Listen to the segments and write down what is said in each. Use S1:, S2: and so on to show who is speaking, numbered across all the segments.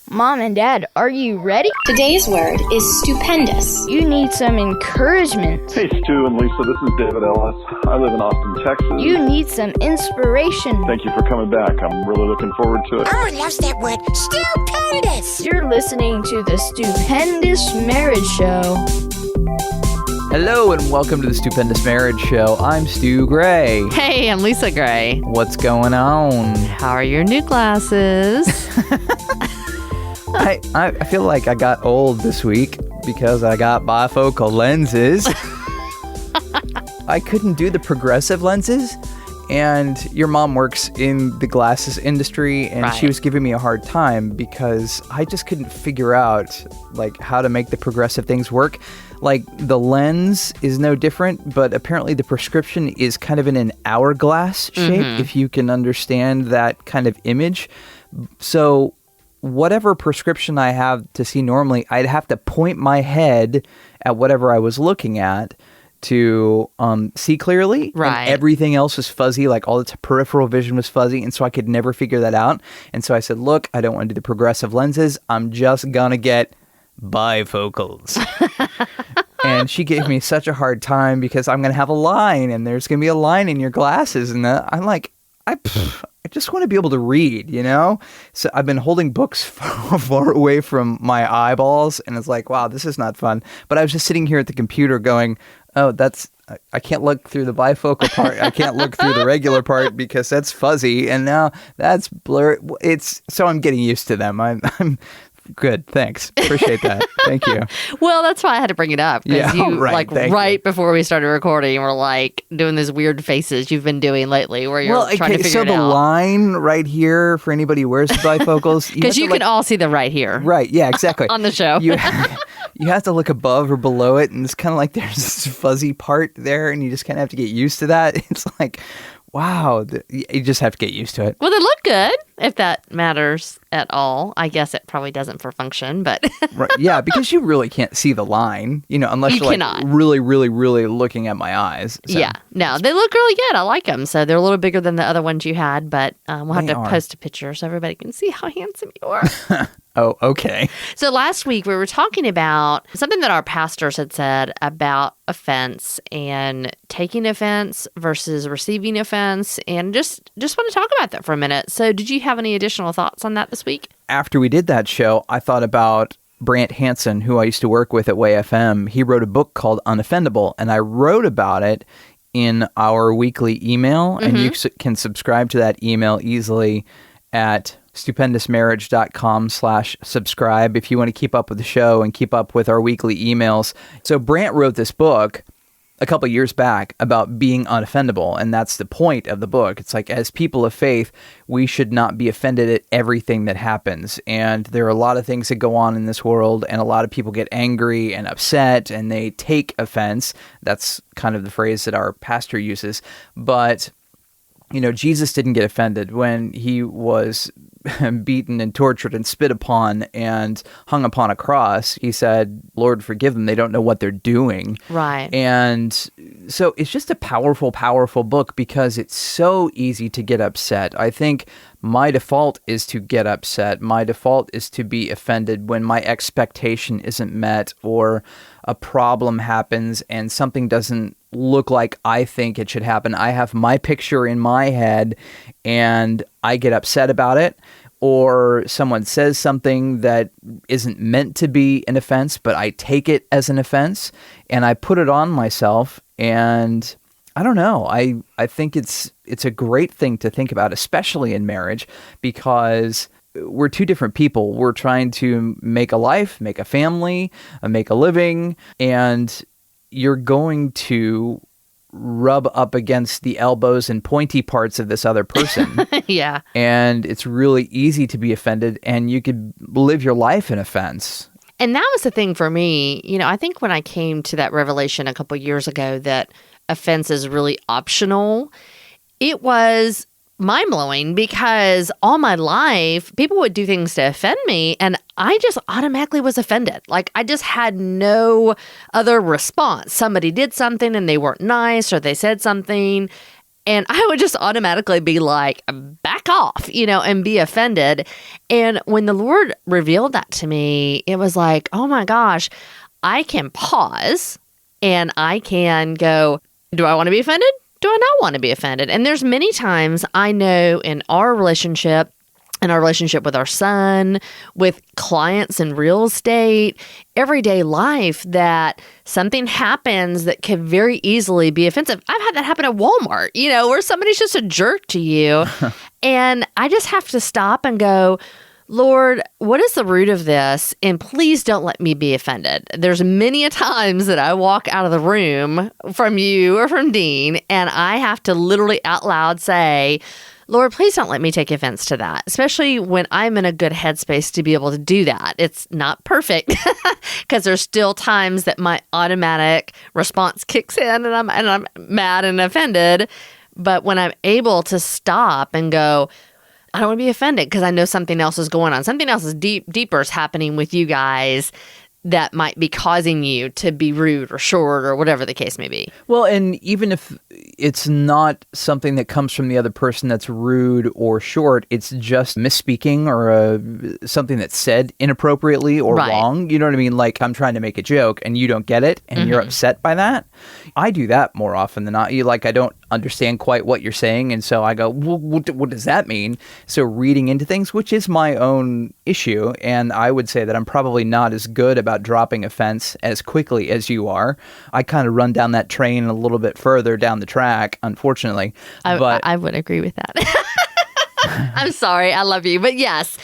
S1: Mom and Dad, are you ready?
S2: Today's word is stupendous.
S1: You need some encouragement.
S3: Hey, Stu and Lisa, this is David Ellis. I live in Austin, Texas.
S1: You need some inspiration.
S3: Thank you for coming back. I'm really looking forward to it.
S4: Oh, loves that word. Stupendous.
S1: You're listening to the Stupendous Marriage Show.
S5: Hello and welcome to the Stupendous Marriage Show. I'm Stu Gray.
S6: Hey, I'm Lisa Gray.
S5: What's going on?
S6: How are your new glasses?
S5: I feel like I got old this week because I got bifocal lenses. I couldn't do the progressive lenses, and your mom works in the glasses industry, and she was giving me a hard time because I just couldn't figure out like how to make the progressive things work. Like the lens is no different, but apparently the prescription is kind of in an hourglass shape, if you can understand that kind of image. So whatever prescription I have to see normally, I'd have to point my head at whatever I was looking at to see clearly.
S6: Right.
S5: And everything else was fuzzy, like all the peripheral vision was fuzzy, and so I could never figure that out. And so I said, look, I don't want to do the progressive lenses. I'm just going to get bifocals. And she gave me such a hard time because I'm going to have a line, and there's going to be a line in your glasses. And I'm like, I just want to be able to read, you know? So I've been holding books far away from my eyeballs, and it's like, wow, this is not fun. But I was just sitting here at the computer going, oh, I can't look through the bifocal part. I can't look through the regular part because that's fuzzy, and now that's blurry. So I'm getting used to them. I'm good. Thanks. Appreciate that. Thank you.
S6: Well, that's why I had to bring it up. Because
S5: Right,
S6: before we started recording, we're like doing these weird faces you've been doing lately where you're trying to figure it out.
S5: So the line right here for anybody who wears the bifocals.
S6: Because you can all see the right here.
S5: Right. Yeah, exactly.
S6: On the show.
S5: You have to look above or below it, and it's kind of like there's this fuzzy part there, and you just kind of have to get used to that. It's like, wow, you just have to get used to it.
S6: Well, they look good, if that matters at all. I guess it probably doesn't for function, but...
S5: Right, yeah, because you really can't see the line, unless you're like really, really, really looking at my eyes. So.
S6: Yeah, no, they look really good. I like them. So they're a little bigger than the other ones you had, but we'll have to post a picture so everybody can see how handsome you are.
S5: Oh, okay.
S6: So last week we were talking about something that our pastors had said about offense and taking offense versus receiving offense, and just want to talk about that for a minute. So did you have any additional thoughts on that this week?
S5: After we did that show, I thought about Brant Hansen, who I used to work with at Way FM. He wrote a book called Unoffendable, and I wrote about it in our weekly email, and you can subscribe to that email easily at stupendousmarriage.com/subscribe if you want to keep up with the show and keep up with our weekly emails. So Brant wrote this book a couple years back about being unoffendable, and that's the point of the book. It's like, as people of faith, we should not be offended at everything that happens. And there are a lot of things that go on in this world, and a lot of people get angry and upset, and they take offense. That's kind of the phrase that our pastor uses. But Jesus didn't get offended when he was beaten and tortured and spit upon and hung upon a cross. He said, Lord, forgive them. They don't know what they're doing.
S6: Right.
S5: And so it's just a powerful, powerful book because it's so easy to get upset. I think my default is to get upset. My default is to be offended when my expectation isn't met, or a problem happens and something doesn't look like I think it should happen. I have my picture in my head and I get upset about it, or someone says something that isn't meant to be an offense, but I take it as an offense and I put it on myself. And I don't know. I think it's a great thing to think about, especially in marriage, because we're two different people. We're trying to make a life, make a family, make a living, and you're going to rub up against the elbows and pointy parts of this other person.
S6: Yeah.
S5: And it's really easy to be offended, and you could live your life in offense.
S6: And that was the thing for me. I think when I came to that revelation a couple years ago that offense is really optional, it was mind-blowing because all my life, people would do things to offend me, and I just automatically was offended. Like, I just had no other response. Somebody did something and they weren't nice, or they said something, And I would just automatically be like, back off, and be offended. And when the Lord revealed that to me, it was like, oh my gosh, I can pause and I can go, do I want to be offended? Do I not want to be offended? And there's many times I know in our relationship with our son, with clients in real estate, everyday life, that something happens that could very easily be offensive. I've had that happen at Walmart, where somebody's just a jerk to you. And I just have to stop and go, Lord, what is the root of this? And please don't let me be offended. There's many a times that I walk out of the room from you or from Dean, and I have to literally out loud say, Lord, please don't let me take offense to that, especially when I'm in a good headspace to be able to do that. It's not perfect because there's still times that my automatic response kicks in and I'm mad and offended. But when I'm able to stop and go, I don't want to be offended because I know something else is going on. Something else is deeper is happening with you guys that might be causing you to be rude or short or whatever the case may be.
S5: Well, and even if it's not something that comes from the other person that's rude or short, it's just misspeaking or something that's said inappropriately or wrong. You know what I mean? Like I'm trying to make a joke and you don't get it and you're upset by that. I do that more often than not. I don't understand quite what you're saying. And so I go, well, what does that mean? So reading into things, which is my own issue. And I would say that I'm probably not as good about dropping offense as quickly as you are. I kind of run down that train a little bit further down the track, unfortunately.
S6: I would agree with that. I'm sorry. I love you. But yes.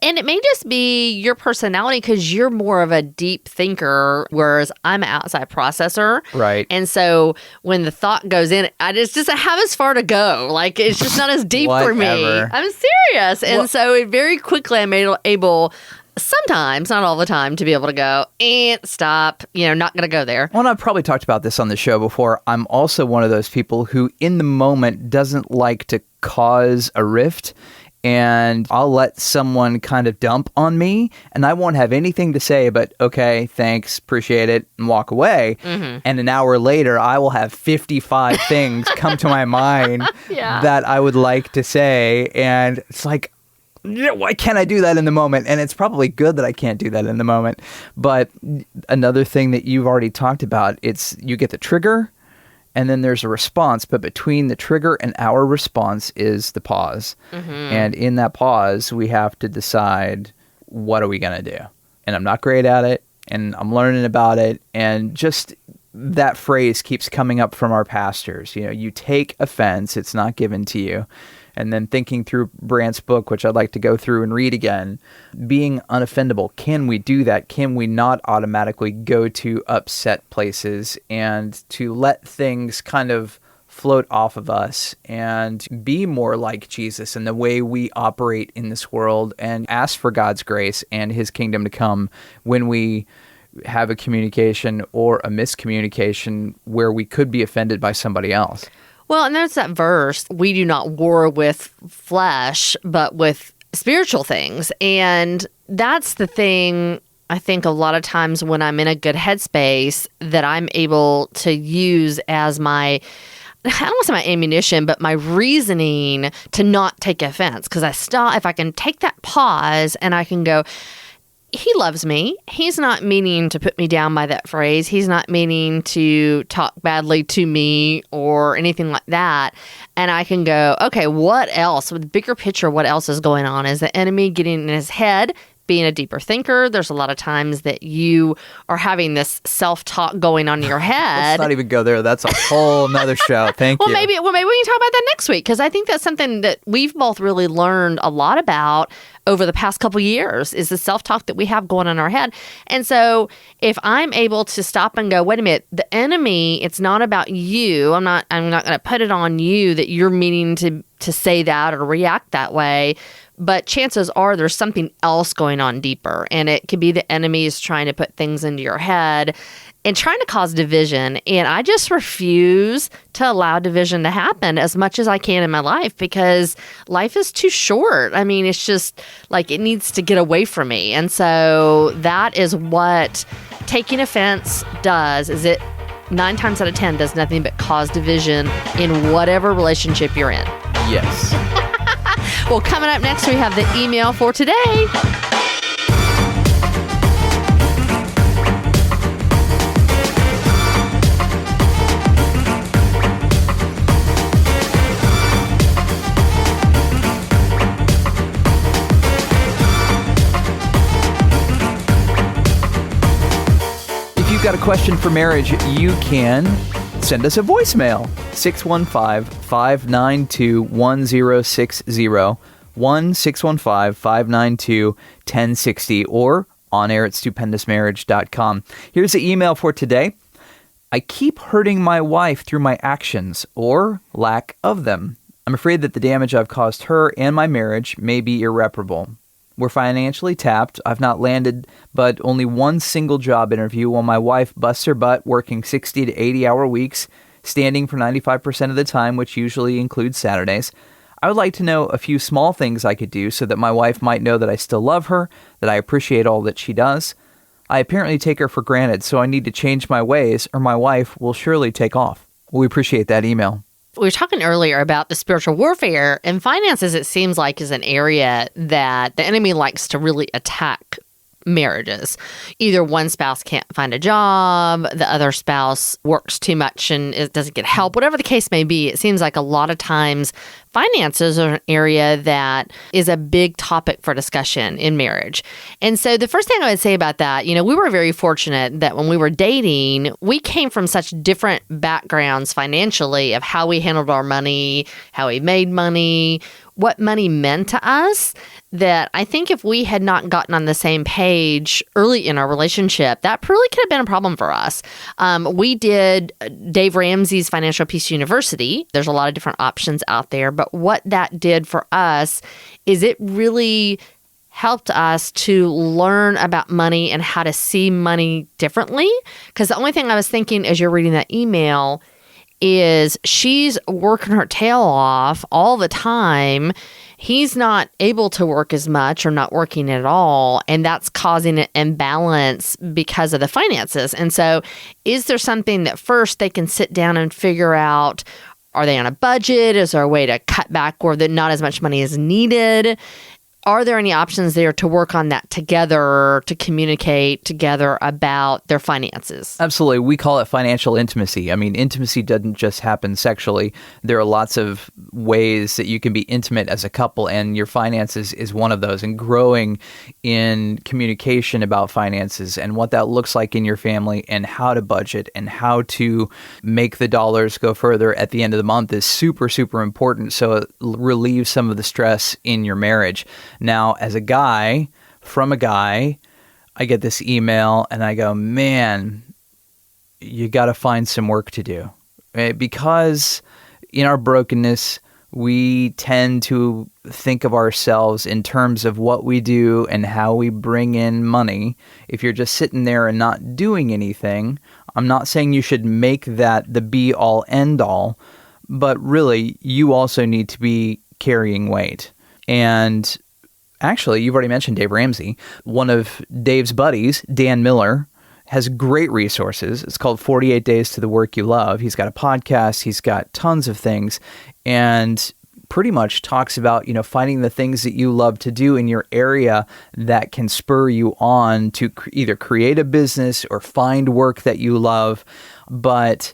S6: And it may just be your personality because you're more of a deep thinker, whereas I'm an outside processor.
S5: Right.
S6: And so when the thought goes in, I just have as far to go. Like, it's just not as deep for me. I'm serious. And so very quickly I'm able, sometimes, not all the time, to be able to go, stop, not going to go there.
S5: Well, I've probably talked about this on the show before. I'm also one of those people who in the moment doesn't like to cause a rift. And I'll let someone kind of dump on me and I won't have anything to say but, okay, thanks, appreciate it, and walk away. And an hour later, I will have 55 things come to my mind that I would like to say. And it's like, why can't I do that in the moment? And it's probably good that I can't do that in the moment. But another thing that you've already talked about, it's you get the trigger and then there's a response, but between the trigger and our response is the pause. And in that pause, we have to decide, what are we going to do? And I'm not great at it, and I'm learning about it. And just that phrase keeps coming up from our pastors. You take offense, it's not given to you. And then thinking through Brant's book, which I'd like to go through and read again, being unoffendable. Can we do that? Can we not automatically go to upset places and to let things kind of float off of us and be more like Jesus in the way we operate in this world and ask for God's grace and his kingdom to come when we have a communication or a miscommunication where we could be offended by somebody else?
S6: Well, and there's that verse, we do not war with flesh, but with spiritual things. And that's the thing, I think, a lot of times when I'm in a good headspace that I'm able to use as my, I don't want to say my ammunition, but my reasoning to not take offense. Because if I can take that pause and I can go, he loves me. He's not meaning to put me down by that phrase. He's not meaning to talk badly to me or anything like that. And I can go, okay, what else? With the bigger picture, what else is going on? Is the enemy getting in his head? Being a deeper thinker, there's a lot of times that you are having this self-talk going on in your head.
S5: Let's not even go there. That's a whole nother show. Thank you.
S6: Maybe we can talk about that next week, because I think that's something that we've both really learned a lot about over the past couple years, is the self-talk that we have going on in our head. And so if I'm able to stop and go, wait a minute, the enemy, it's not about you. I'm not going to put it on you that you're meaning to say that or react that way. But chances are there's something else going on deeper. And it could be the enemy is trying to put things into your head and trying to cause division. And I just refuse to allow division to happen as much as I can in my life, because life is too short. I mean, it's just like it needs to get away from me. And so that is what taking offense does, is it 9 times out of 10 does nothing but cause division in whatever relationship you're in.
S5: Yes.
S6: Well, coming up next, we have the email for today.
S5: If you've got a question for marriage, you can send us a voicemail. 615-592-1060, 1-615-592-1060, or on air at stupendousmarriage.com. Here's the email for today. I keep hurting my wife through my actions or lack of them. I'm afraid that the damage I've caused her and my marriage may be irreparable. We're financially tapped. I've not landed but only one single job interview while my wife busts her butt working 60 to 80-hour weeks, standing for 95% of the time, which usually includes Saturdays. I would like to know a few small things I could do so that my wife might know that I still love her, that I appreciate all that she does. I apparently take her for granted, so I need to change my ways or my wife will surely take off. We appreciate that email.
S6: We were talking earlier about the spiritual warfare, and finances, it seems like, is an area that the enemy likes to really attack marriages. Either one spouse can't find a job, the other spouse works too much and it doesn't get help, whatever the case may be. It seems like a lot of times finances are an area that is a big topic for discussion in marriage. And so the first thing I would say about that, we were very fortunate that when we were dating, we came from such different backgrounds financially of how we handled our money, how we made money, what money meant to us, that I think if we had not gotten on the same page early in our relationship, that really could have been a problem for us. We did Dave Ramsey's Financial Peace University. There's a lot of different options out there, but what that did for us is it really helped us to learn about money and how to see money differently. Because the only thing I was thinking as you're reading that email is she's working her tail off all the time. He's not able to work as much or not working at all, and that's causing an imbalance because of the finances. And so is there something that first they can sit down and figure out? Are they on a budget? Is there a way to cut back where not as much money is needed? Are there any options there to work on that together, to communicate together about their finances?
S5: Absolutely. We call it financial intimacy. I mean, intimacy doesn't just happen sexually. There are lots of ways that you can be intimate as a couple, and your finances is one of those. And growing in communication about finances and what that looks like in your family and how to budget and how to make the dollars go further at the end of the month is super, super important. So it relieves some of the stress in your marriage. Now, as a guy, from a guy, I get this email and I go, man, you got to find some work to do. Right? Because in our brokenness, we tend to think of ourselves in terms of what we do and how we bring in money. If you're just sitting there and not doing anything, I'm not saying you should make that the be-all, end-all, but really, you also need to be carrying weight. And actually, you've already mentioned Dave Ramsey. One of Dave's buddies, Dan Miller, has great resources. It's called 48 Days to the Work You Love. He's got a podcast. He's got tons of things and pretty much talks about, finding the things that you love to do in your area that can spur you on to either create a business or find work that you love. But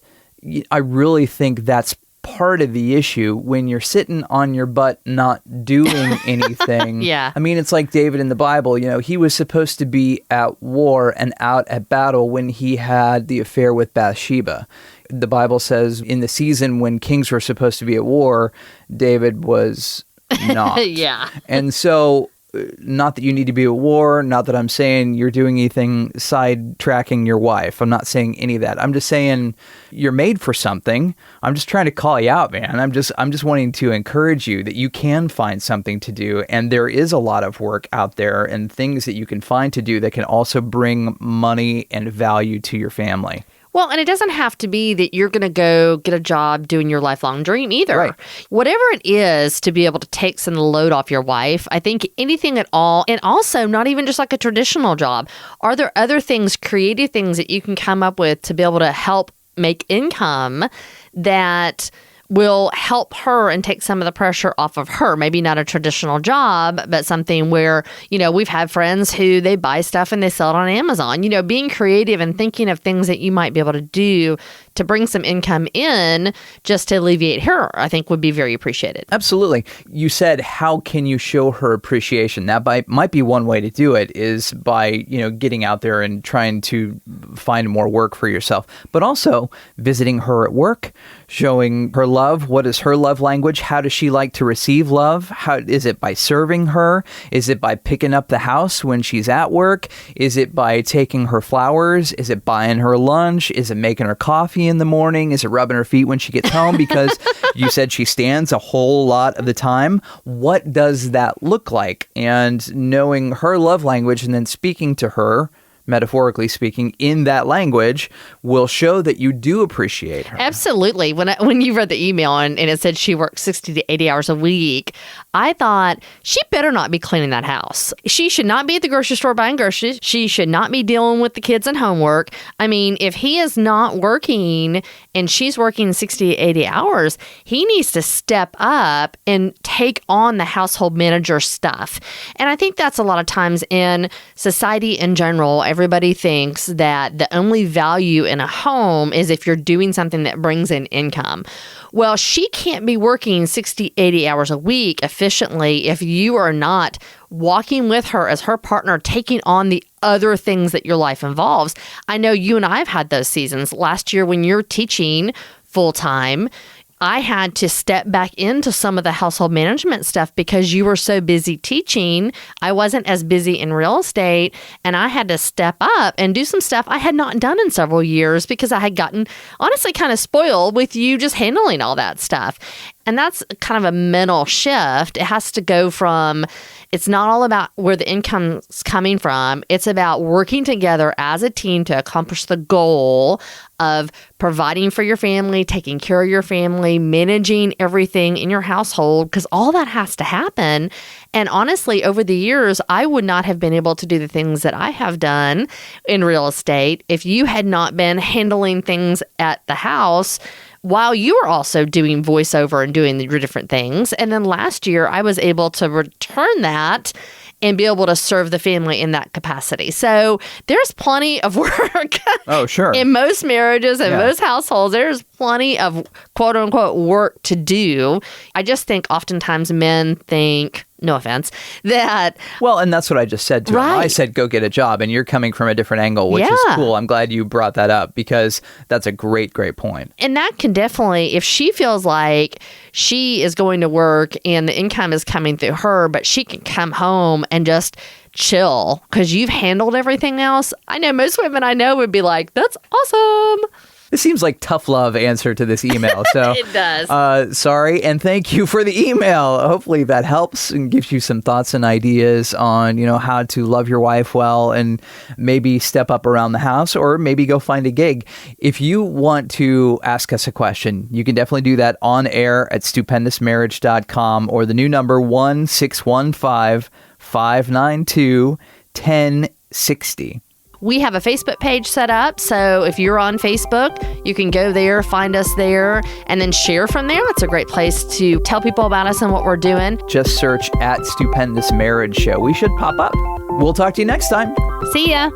S5: I really think that's part of the issue when you're sitting on your butt not doing anything.
S6: Yeah.
S5: I mean, it's like David in the Bible, he was supposed to be at war and out at battle when he had the affair with Bathsheba. The Bible says in the season when kings were supposed to be at war, David was not.
S6: Yeah.
S5: And so not that you need to be at war, not that I'm saying you're doing anything sidetracking your wife. I'm not saying any of that. I'm just saying you're made for something. I'm just trying to call you out, man. I'm just wanting to encourage you that you can find something to do, and there is a lot of work out there and things that you can find to do that can also bring money and value to your family.
S6: Well, and it doesn't have to be that you're going to go get a job doing your lifelong dream either.
S5: Right.
S6: Whatever it is to be able to take some of the load off your wife, I think anything at all, and also not even just like a traditional job. Are there other things, creative things that you can come up with to be able to help make income that will help her and take some of the pressure off of her. Maybe not a traditional job, but something where, we've had friends who they buy stuff and they sell it on Amazon. Being creative and thinking of things that you might be able to do to bring some income in just to alleviate her, I think would be very appreciated.
S5: Absolutely. You said, how can you show her appreciation? That might be one way to do it is by, getting out there and trying to find more work for yourself, but also visiting her at work, showing her love. What is her love language? How does she like to receive love? How is it by serving her? Is it by picking up the house when she's at work? Is it by taking her flowers? Is it buying her lunch? Is it making her coffee in the morning? Is it rubbing her feet when she gets home? Because you said she stands a whole lot of the time. What does that look like? And knowing her love language and then speaking to her, metaphorically speaking, in that language will show that you do appreciate her.
S6: Absolutely. When you read the email and it said she works 60 to 80 hours a week, I thought she better not be cleaning that house. She should not be at the grocery store buying groceries. She should not be dealing with the kids and homework. I mean, if he is not working and she's working 60 to 80 hours, he needs to step up and take on the household manager stuff. And I think that's a lot of times in society in general. Everybody thinks that the only value in a home is if you're doing something that brings in income. Well, she can't be working 60, 80 hours a week efficiently if you are not walking with her as her partner, taking on the other things that your life involves. I know you and I have had those seasons. Last year when you're teaching full-time, I had to step back into some of the household management stuff because you were so busy teaching. I wasn't as busy in real estate, and I had to step up and do some stuff I had not done in several years because I had gotten, honestly, kind of spoiled with you just handling all that stuff. And that's kind of a mental shift. It has to go from, it's not all about where the income's coming from. It's about working together as a team to accomplish the goal of providing for your family, taking care of your family, managing everything in your household, because all that has to happen. And honestly, over the years, I would not have been able to do the things that I have done in real estate if you had not been handling things at the house while you were also doing voiceover and doing your different things. And then last year, I was able to return that and be able to serve the family in that capacity. So there's plenty of work.
S5: Oh, sure.
S6: In most marriages and most households, there's plenty of quote unquote work to do. I just think oftentimes men think, no offense, that...
S5: Well, and that's what I just said to him. I said, go get a job, and you're coming from a different angle, which is cool. I'm glad you brought that up because that's a great, great point.
S6: And that can definitely, if she feels like she is going to work and the income is coming through her, but she can come home and just chill because you've handled everything else. I know most women I know would be like, that's awesome.
S5: This seems like tough love answer to this email. So
S6: it does.
S5: Sorry. And thank you for the email. Hopefully that helps and gives you some thoughts and ideas on, how to love your wife well and maybe step up around the house or maybe go find a gig. If you want to ask us a question, you can definitely do that on air at stupendousmarriage.com or the new number 1-615-592-1060.
S6: We have a Facebook page set up, so if you're on Facebook, you can go there, find us there, and then share from there. That's a great place to tell people about us and what we're doing.
S5: Just search at Stupendous Marriage Show. We should pop up. We'll talk to you next time.
S6: See ya.